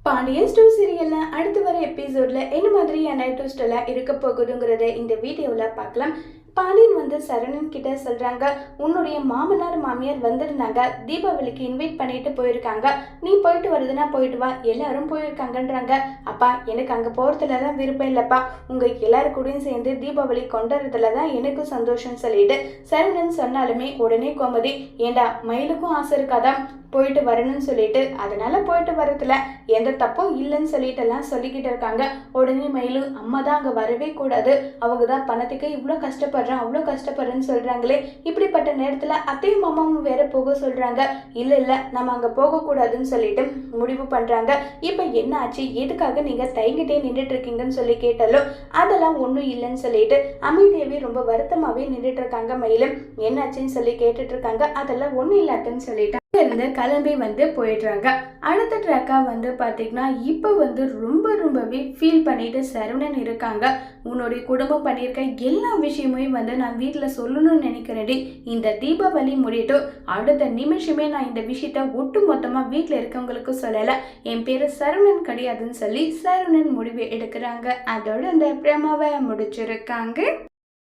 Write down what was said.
Pandian two சீரியல்ல அடுத்து வர எபிசோட்ல என்ன மாதிரியான ட்விஸ்ட் எல்லாம் இருக்க போகுதுங்கிறத இந்த வீடியோல பார்க்கலாம். பாண்டியன் சரவணன் கிட்ட சொல்றாங்க, உன்னுடைய மாமனார் மாமியார் வந்திருந்தாங்க, தீபாவளிக்கு இன்வைட் பண்ணிட்டு போயிருக்காங்க, நீ போயிட்டு வருதுன்னா போயிட்டு வா, எல்லாரும் போயிருக்காங்கன்றாங்க. அப்பா, எனக்கு அங்க போறதுலதான் விருப்பம் இல்லப்பா, உங்க எல்லாரு கூடயும் சேர்ந்து தீபாவளி கொண்டாடுறதுலதான் எனக்கு சந்தோஷம் சொல்லிட்டு சரவணன் சொன்னாலுமே உடனே கோமதி, ஏண்டா மயிலுக்கும் ஆசை இருக்காதான் போயிட்டு வரணும்னு சொல்லிட்டு, அதனால போயிட்டு வரதுல எந்த தப்பும் இல்லைன்னு சொல்லிட்டு எல்லாம் சொல்லிக்கிட்டு இருக்காங்க. உடனே மயிலு, அம்மா தான் அங்க வரவே கூடாது, அவங்க தான் பணத்துக்கு இவ்வளோ கஷ்டப்படுறான் அவ்வளோ கஷ்டப்படுறேன்னு சொல்றாங்களே, இப்படிப்பட்ட நேரத்துல அத்தையும் மாமாவும் வேற போக சொல்றாங்க. இல்ல நம்ம அங்க போகக்கூடாதுன்னு சொல்லிட்டு முடிவு பண்றாங்க. இப்ப என்ன ஆச்சு, எதுக்காக நீங்க தயங்கிட்டே நின்றுட்டு இருக்கீங்கன்னு சொல்லி கேட்டாலும் அதெல்லாம் ஒன்றும் இல்லைன்னு சொல்லிட்டு அமைதியாவே ரொம்ப வருத்தமாவே நின்றுட்டு இருக்காங்க. மயிலும் என்னாச்சுன்னு சொல்லி கேட்டுட்டு இருக்காங்க. அதெல்லாம் ஒன்றும் இல்லாட்டுன்னு சொல்லிட்டு இருந்து கிளம்பி போயிடுறாங்க. அடுத்த ட்ராக்கா பாத்தீங்கன்னா இப்போ ரொம்பவே ஃபீல் பண்ணிட்டு சரவணன் இருக்காங்க. உன்னுடைய குடும்பம் பண்ணியிருக்க எல்லா விஷயமே நான் வீட்டில் சொல்லணும்னு நினைக்கிறேன். இந்த தீபாவளி முடியட்டும், அடுத்த நிமிஷமே நான் இந்த விஷயத்த ஒட்டு மொத்தமா வீட்டில் இருக்கவங்களுக்கு சொல்லலை, என் பேரு சரவணன் கிடையாதுன்னு சொல்லி சரவணன் முடிவு எடுக்கிறாங்க. அதோட அந்த பிரமாவை முடிச்சிருக்காங்க.